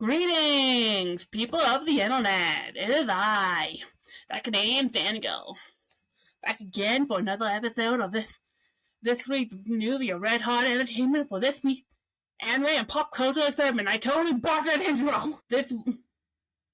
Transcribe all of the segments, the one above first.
Greetings, people of the internet. It is I, that Canadian fangirl, back again for another episode of this week's newly red hot entertainment for this week's anime and pop culture segment. I totally bossed that intro. This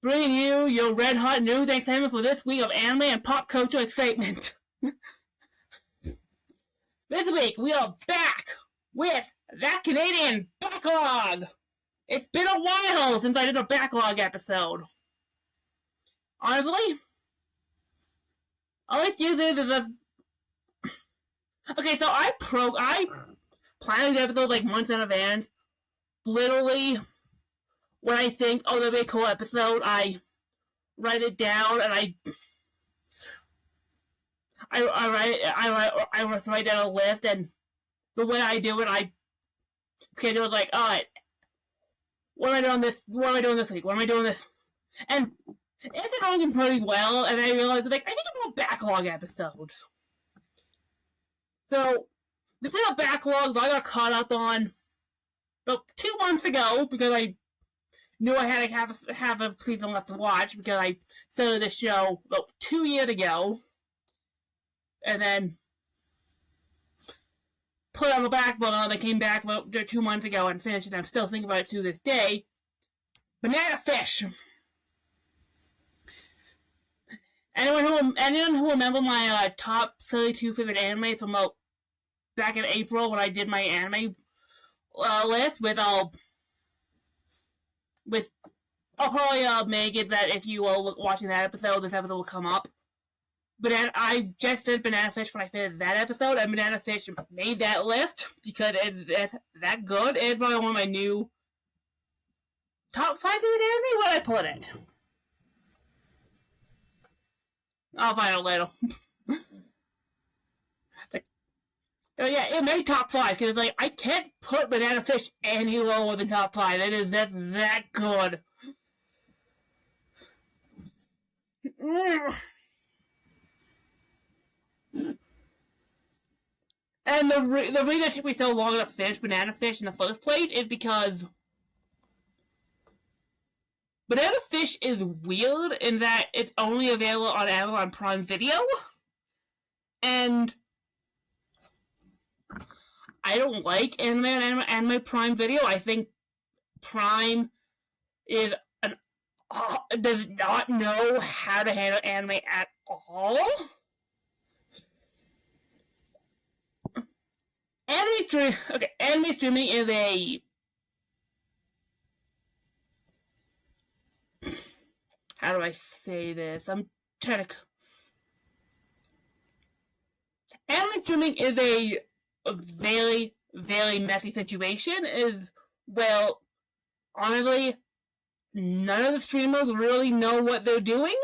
bringing you your red hot news and excitement for this week of anime and pop culture excitement. This week we are back with that Canadian Backlog. It's been a while since I did a backlog episode. Honestly, I always use it as a... Okay, so I plan these episodes like months in advance. Literally, when I think, oh, that'll be a cool episode, I write it down and I write down a list, and the way I do it, I schedule it like, alright, what am I doing this week? What am I doing this? And it's going pretty well, and I realized, like, I need to do a backlog episode. So, this is a backlog that I got caught up on about 2 months ago, because I knew I had to have a season left to watch, because I started this show about 2 years ago, and then put it on the back burner, and I came back about 2 months ago and finished it, and I'm still thinking about it to this day. Banana Fish! Anyone who remember my top 32 favorite anime from back in April when I did my anime list I'll probably make it that if you are watching that episode, this episode will come up. But I just finished Banana Fish when I finished that episode, and Banana Fish made that list because it's that good. It's probably one of my new top 5 favorite anime. Where did I put it? I'll find out later. Yeah, it made top 5 because like I can't put Banana Fish any lower than top 5. It is that good. And the reason it took me so long to finish Banana Fish in the first place is because Banana Fish is weird in that it's only available on Amazon Prime Video, and I don't like anime Prime Video. I think Prime is does not know how to handle anime at all. Anime streaming is a... How do I say this? I'm trying to... Anime streaming is a very, very messy situation. Well, honestly, none of the streamers really know what they're doing.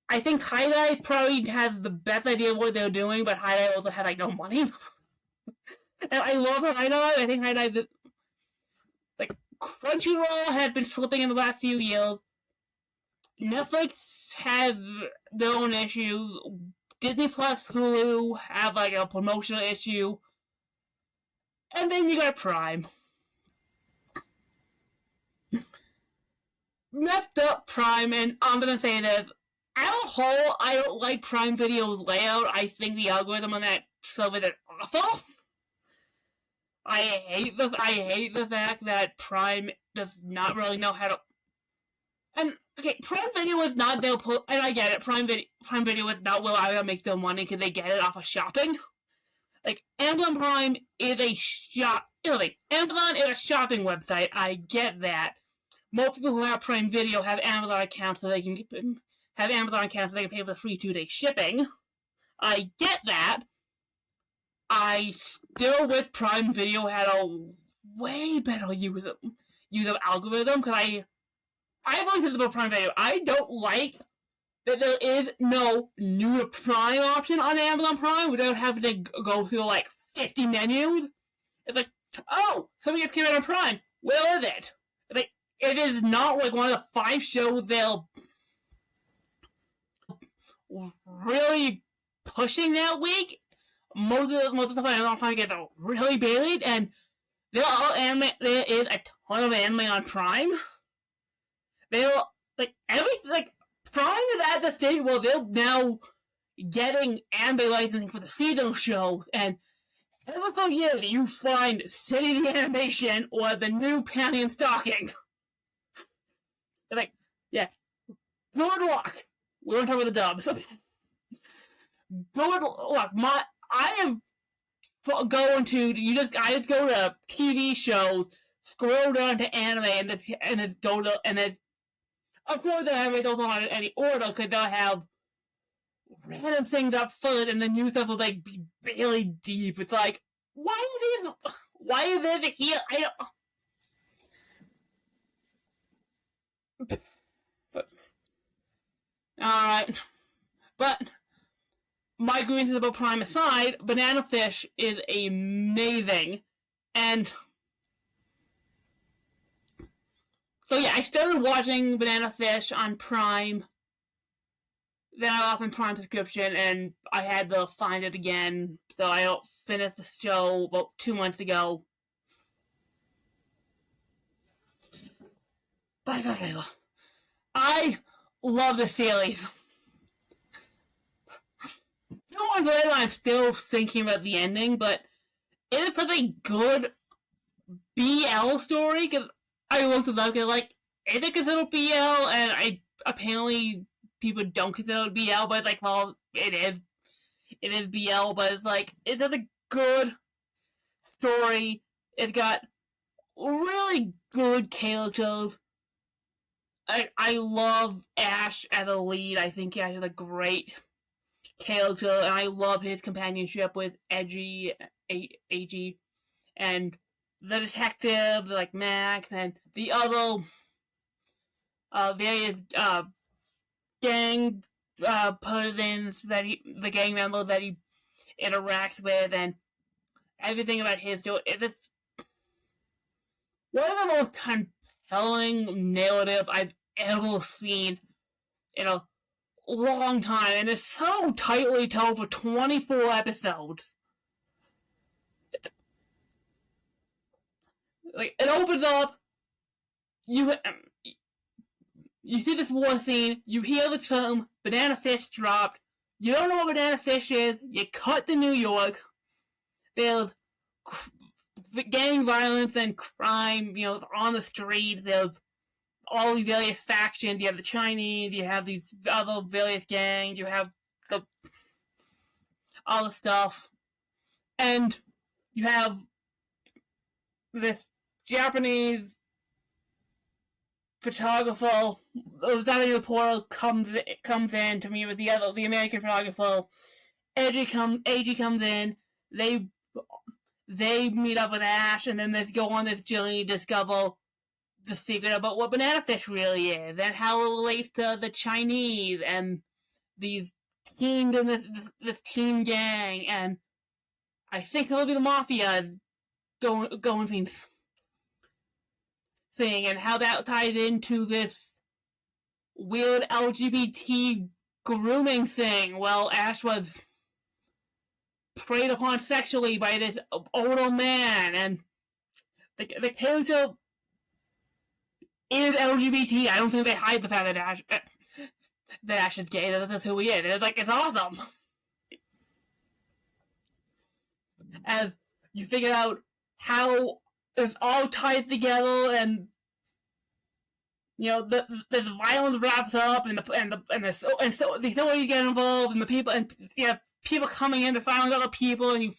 I think Highlight probably had the best idea of what they're doing, but Highlight also had, like, no money. And I love Highlight. I think Highlight... Like, Crunchyroll had been slipping in the last few years. Netflix had their own issues. Disney Plus, Hulu have, like, a promotional issue. And then you got Prime. Messed up Prime, and I'm gonna say this. As a whole, I don't like Prime Video's layout. I think the algorithm on that server is awful. I hate the fact that Prime does not really know how to... And, okay, Prime Video is not their... And I get it, Prime Video is not where I make their money because they get it off of shopping. Like, Amazon Prime is Amazon is a shopping website. I get that. Most people who have Prime Video have Amazon accounts so they can pay for the free 2-day shipping. I get that. I still, with Prime Video, had a way better use of algorithm, because I've always said about Prime Video, I don't like that there is no new to Prime option on Amazon Prime without having to go through, like, 50 menus. It's like, oh, something just came out on Prime. Where is it? It's like, it is not, like, one of the 5 shows they'll really pushing that week. Most of the time, I'm trying to get really buried, and there is a ton of anime on Prime. They'll like everything. Like Prime is at the stage where they're now getting anime licensing for the seasonal shows, and every single year you find City the Animation or the new Panty and Stocking. Like, yeah, good luck. We don't talk about the dubs. Good luck. I am going to I just go to TV shows, scroll down to anime, and just go to of course the anime don't on any order because they'll have random things up front and the new stuff will like be really deep. It's like why is this here? I don't. But, alright. But my grievances about Prime aside, Banana Fish is amazing. And so yeah, I started watching Banana Fish on Prime. Then I got my Prime subscription and I had to find it again. So I finished the show about 2 months ago. By God, I love the series. I'm still thinking about the ending, but it is such a good BL story because I looked it up and like, is it considered BL? And apparently people don't consider it BL, but it's like, well, it is BL, but it's like, it's a good story. It's got really good characters. I love Ash as a lead. I think he has a great character, and I love his companionship with Edgy, and the detective, like Max, and the other various gang persons the gang members that he interacts with, and everything about his story. It's one of the most compelling narratives I've ever seen in a long time, and it's so tightly told for 24 episodes. Like, it opens up, you see this war scene, you hear the term Banana Fish dropped, you don't know what Banana Fish is, you cut to New York, there's gang violence and crime, on the streets, there's all these various factions. You have the Chinese, you have these other various gangs, you have all the stuff, and you have this Japanese photographer, the reporter comes in to meet with the American photographer. AG comes in. They meet up with Ash, and then they go on this journey to discover the secret about what Banana Fish really is, and how it relates to the Chinese and these teens in this teen gang, and I think a little bit of mafia going thing, and how that ties into this weird LGBT grooming thing. Well, Ash was preyed upon sexually by this older man, and the character is LGBT. I don't think they hide the fact that Ash is gay. That's who he is. It's awesome. As you figure out how it's all tied together, and the violence wraps up, and so the stories get involved, and the people, and people coming in to find other people, and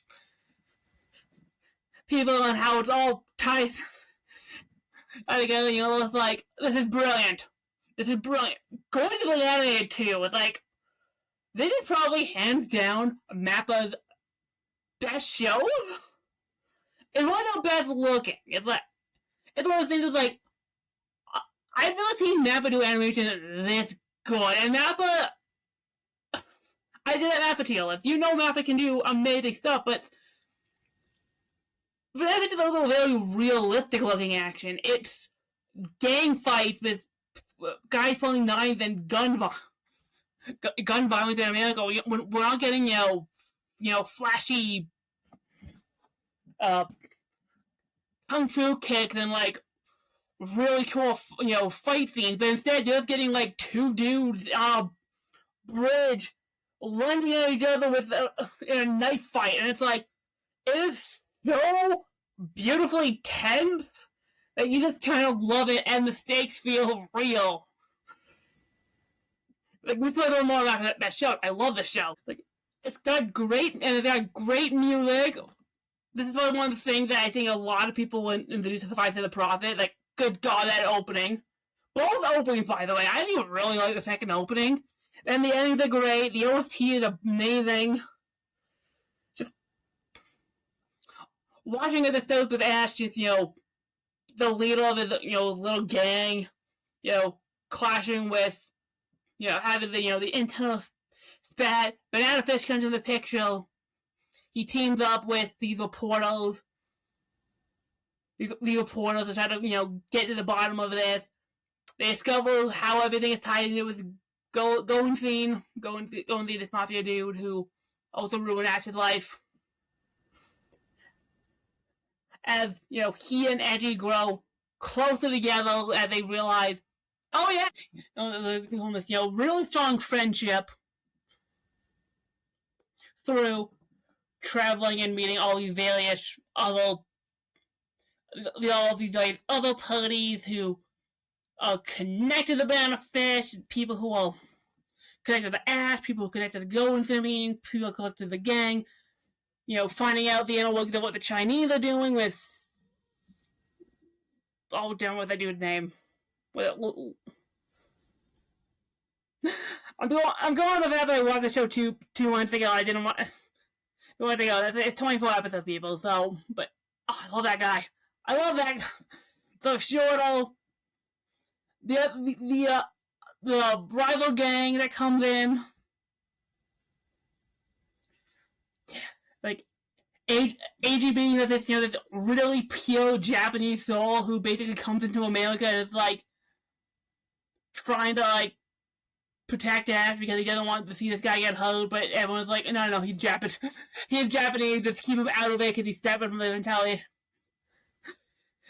and how it's all tied together. It's like, this is brilliant. Gorgeously animated too. It's like, this is probably hands down Mappa's best shows. It's one of the best looking. It's one of those things that's like, I've never seen Mappa do animation this good. And Mappa, I did that Mappa tier list. Mappa can do amazing stuff, but that is a very realistic looking action. It's gang fights with guys pulling knives and gun violence in America. We're not getting flashy kung fu kicks and like really cool, fight scenes, but instead you're just getting like two dudes on a bridge lunging at each other in a knife fight, and it's like, it is so beautifully tense that you just kind of love it, and the stakes feel real. Like, we say a little more about that show. I love the show. Like, it's got great music. This is one of the things that I think a lot of people would introduce to the Five to the Prophet. Like, good God, that opening. Both openings, by the way. I didn't even really like the second opening. And the endings are great. The OST is amazing. Just watching it episode with Ash, just, the leader of his, little gang, clashing with, having the internal spat. Banana Fish comes in the picture. He teams up with these reporters. These reporters to try to, get to the bottom of this. They discover how everything is tied into with Going Scene, this mafia dude who also ruined Ash's life. As, he and Edgy grow closer together as they realize, oh yeah, this, really strong friendship through traveling and meeting all these various all these like other parties who are connected to Banana Fish, people who are connected to Ash, people who are connected to Golden Symphony, people connected to the gang, finding out the inner workings of what the Chinese are doing with, oh damn, what that dude's name? I'm going with that I watched the show two months ago. I didn't want to go. It's 24 episodes, people. So, but I love that guy. I love that. The Shorto, the rival gang that comes in, like AGB has this this really pure Japanese soul who basically comes into America and is like trying to like protect Ash because he doesn't want to see this guy get hurt, but everyone's like, no, he's Japanese. He's Japanese, just keep him out of it because he's separate from the entire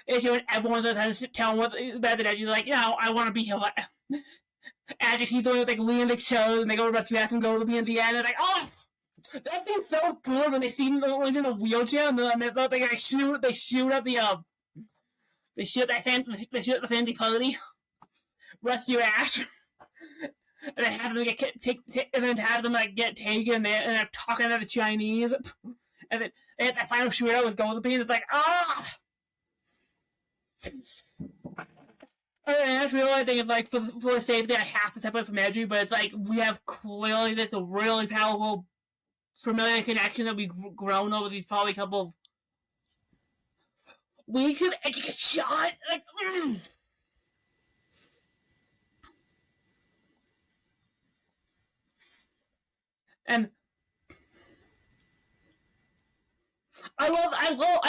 issue, and everyone's trying to tell him what about the He's like, I want to be here. Ash, he's doing like Leon shows, and they go over to Ash and go to me at the end, and like, oh, that seems so good when they see him in the wheelchair, and then they shoot up the they shoot the family party, rescue Ash. And then have them get taken, and they're talking to the Chinese, and then they have that final shootout with Golden Bean. It's like, that's really, I think it's like for the safety, I have to separate from Edgy, but it's like we have clearly this really powerful, familiar connection that we've grown over these probably couple of weeks, and Edgy gets shot. Like, And I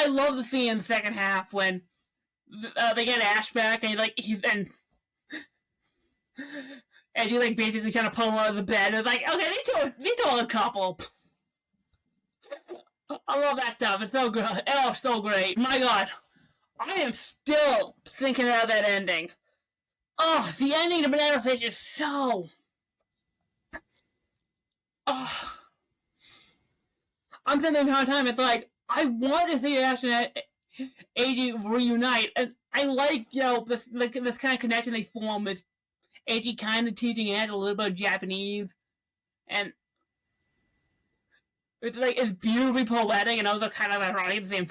love the scene in the second half when they get Ash back and he basically kind of pull him out of the bed and it's like, okay, they told a couple. I love that stuff. It's so good. Oh, so great. My God, I am still thinking about that ending. Oh, the ending to Banana Fish is so. Oh. I'm thinking the entire time, it's like, I want to see Ash and AG reunite, and I like, this kind of connection they form with AG kind of teaching Ash a little bit of Japanese, and it's beautifully poetic and also kind of ironic at the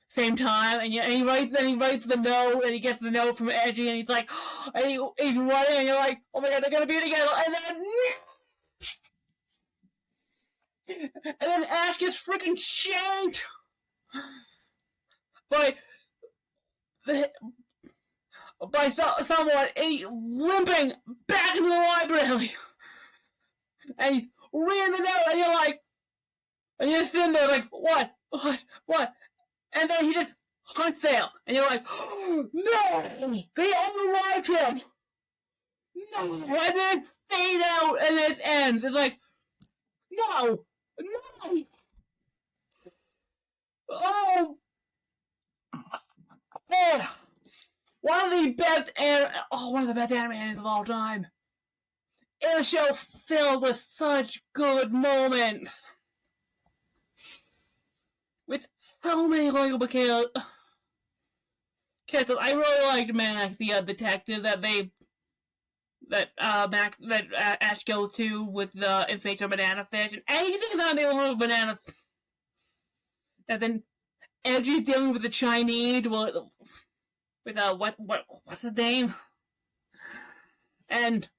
same time, and he writes the note, and he gets the note from Edgy, and he's like, and he's writing, and you're like, oh my God, they're gonna be together, and then Ash gets freaking shanked by someone, and he's limping back into the library, and he's reading the note, and you're like, and you're sitting there like, what, and then he just hunts sale, and you're like, oh, no, they unalived him, no, and then it's fade out, and then it ends, it's like, no, oh, man, one of the best animators of all time. In a show filled with such good moments, with so many likable characters. I really liked Mac, the detective that Ash goes to with the information on banana fish, and anything about the little banana. And then Edgy's dealing with the Chinese what's the name? And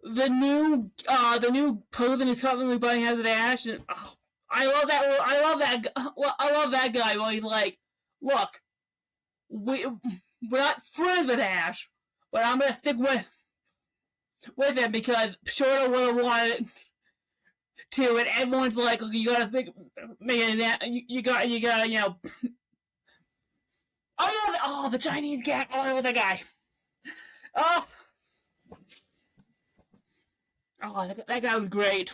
the new person is suddenly butting heads with Ash, and I love that guy. While he's like, look, we're not friends with Ash, but I'm gonna stick with him because Shorter would have wanted to, and everyone's like, you gotta think, you gotta, the Chinese guy, the guy. That guy was great.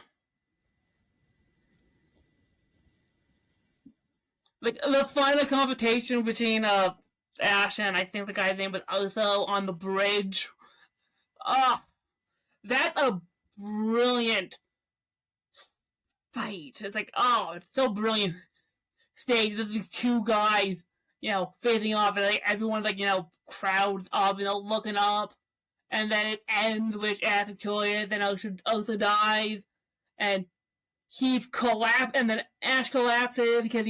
Like, the final confrontation between, Ash and I think the guy's name was also on the bridge. That's a brilliant fight. It's like, it's so brilliant. Stage, there's these two guys, facing off, and like, everyone's like, crowds up, looking up. And then it ends with Ash victorious, and also dies, and and then Ash collapses because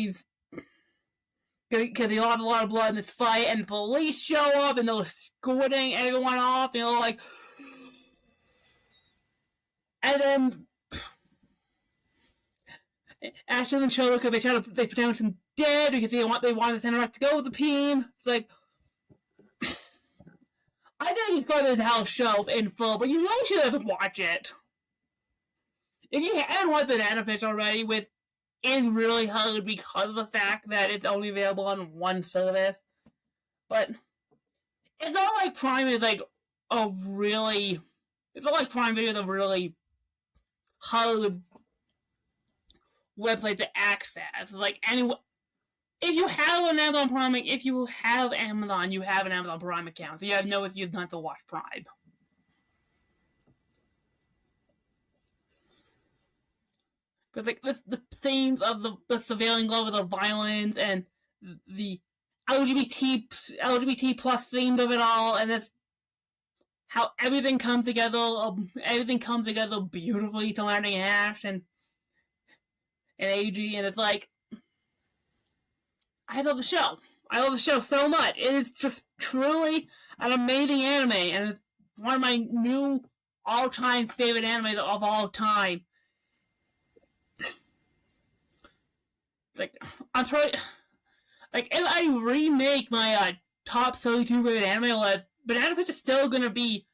he lost a lot of blood in this fight, and the police show up, and they're escorting everyone off, like, and then Ash doesn't show up because they pretend him dead because they want the Tesseract to go with the Peen. It's like, I think he's got his house show in full, but you really should have watched it. If you haven't watched Banana Fish already, it's really hard because of the fact that it's only available on one service. But it's not like Prime is like it's not like Prime Video is a really hard website to access. Like, if you have an Amazon Prime, you have an Amazon Prime account. So you have no excuse not to watch Prime. But like the themes of the surveilling levels of violence and the LGBT plus themes of it all, and it's how everything comes together. Everything comes together beautifully to landing Ash and AG, and it's like, I love the show. I love the show so much. It is just truly an amazing anime, and it's one of my new all-time favorite animes of all time. It's like, I'm probably, like, if I remake my top 32 favorite anime list, Banana Fish is still gonna be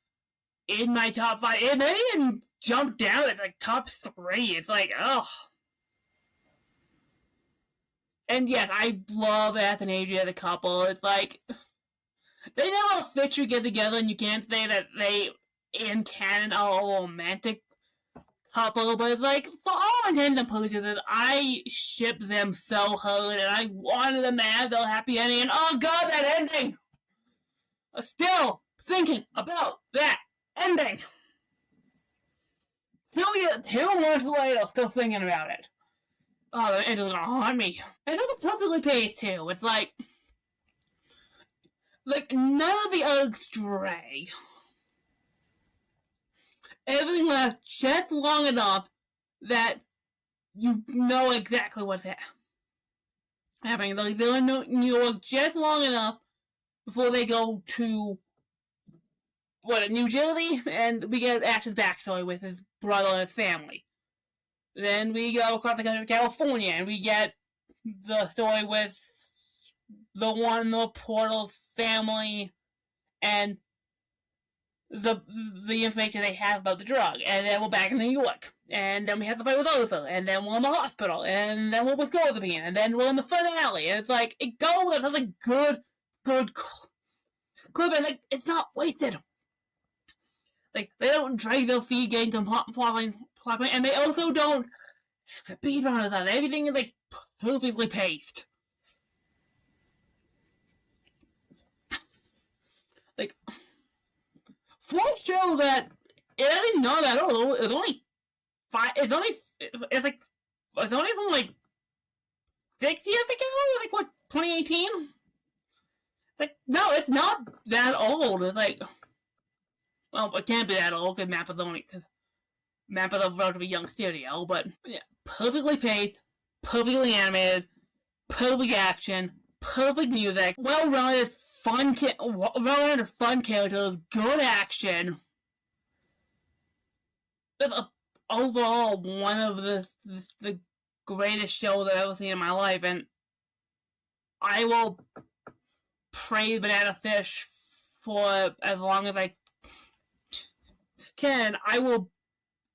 in my top 5. It may even jump down at like top 3. It's like, ugh. And yes, I love Ash and AJ as a couple. It's like, they never officially get together, and you can't say that they, in canon, are a romantic couple, but it's like, for all intents and purposes, I ship them so hard, and I wanted them to have their happy ending, and oh god, that ending! I'm still thinking about that ending! 2 months later, still thinking about it. Oh, the ending was gonna haunt me. And it was perfectly paced, too. It's like none of the arcs drag. Everything lasts just long enough that you know exactly what's happening. Like, they're in New York just long enough before they go to New Jersey, and we get Ash's backstory with his brother and his family. Then we go across the country to California, and we get the story with the Portal family and the information they have about the drug. And then we're back in New York. And then we have the fight with Osa. And then we're in the hospital. And then we're with Goldbean. And then we're in the finale. And it's like, it goes. It has like good clip. And like, it's not wasted. Like, they don't drag their feet getting some plotting. And they also don't speed run us out. Everything is like perfectly paced. for a show that it isn't not at all. It's only five. It's only from like 6 years ago. Like what, 2018? Like no, it's not that old. It's like, well, it can't be that old because Map is a relatively young studio, but yeah, perfectly paced, perfectly animated, perfect action, perfect music, well-rounded, fun characters, good action. It's overall one of the greatest shows I've ever seen in my life, and I will praise Banana Fish for as long as I can. I will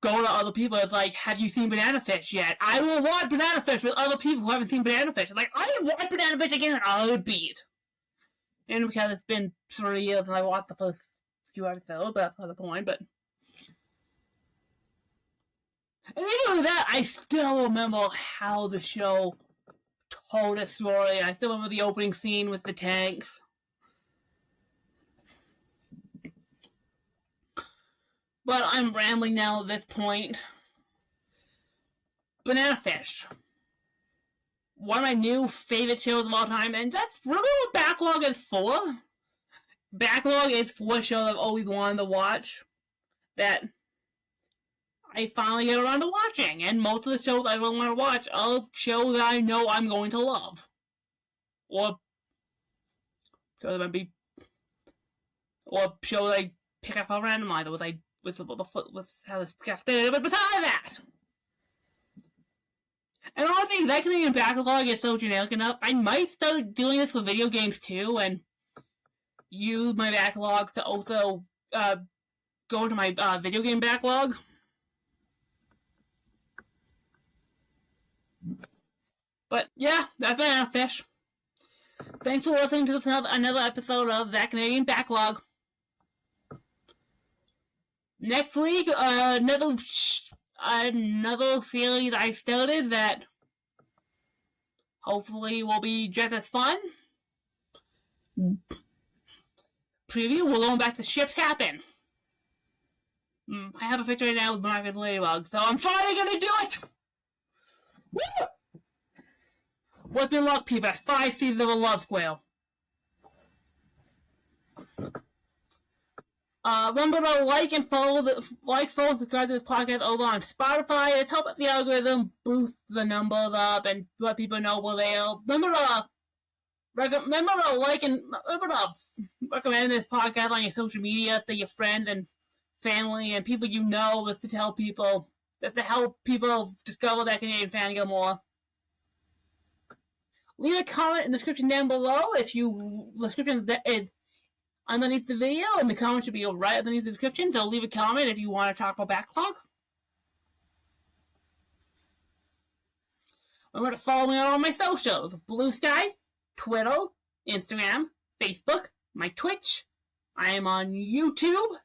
go to other people. It's like, have you seen Banana Fish yet? I will watch Banana Fish with other people who haven't seen Banana Fish. It's like, I will watch Banana Fish again in a beat. And because it's been 3 years and I watched the first few episodes, but that's not the point, but... And even with that, I still remember how the show told a story. I still remember the opening scene with the tanks. But I'm rambling now at this point. Banana Fish. One of my new favorite shows of all time, and that's really what Backlog is for. Backlog is for shows I've always wanted to watch that I finally get around to watching. And most of the shows I really want to watch are shows that I know I'm going to love. Or shows that be, or shows I pick up on randomizer with how this got started. But besides that, and honestly, that Canadian Backlog is so generic enough, I might start doing this for video games too, and use my backlog to also go to my video game backlog. But yeah, that's Banana Fish. Thanks for listening to another episode of That Canadian Backlog. Next week, another series I started that hopefully will be just as fun. Preview, we're going back to Ships Happen. I have a picture right now with Margaret Ladybug, so I'm finally gonna do it! Woo! Wish me luck, people. 5 seasons of a love square. Remember to like, follow, and subscribe to this podcast over on Spotify. It's helping the algorithm boost the numbers up and let people know where they are. Remember to recommend this podcast on your social media to your friends and family and people you know, to help people discover that Canadian Fangirl more. Leave a comment in the description down below the description is underneath the video, and the comment should be right underneath the description, so leave a comment if you want to talk about Backlog. Remember to follow me on all my socials: Blue Sky, Twitter, Instagram, Facebook, my Twitch. I am on YouTube.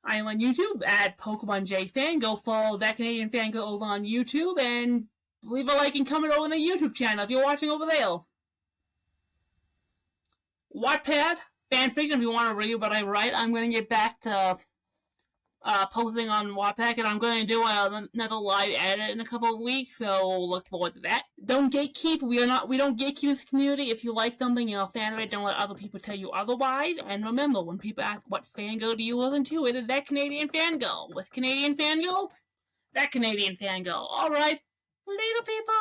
At Pokemon JFan. Go follow That Canadian Fangirl over on YouTube, and leave a like and comment over on the YouTube channel if you're watching over there. Wattpad, fanfiction, if you want to read what I write. I'm going to get back to posting on Wattpad, and I'm going to do another live edit in a couple of weeks, so look forward to that. Don't gatekeep. We don't gatekeep this community. If you like something, you're a fan of it, don't let other people tell you otherwise. And remember, when people ask what fangirl do you listen to, it is That Canadian Fangirl. With Canadian Fangirl, That Canadian Fangirl. Alright, later, people!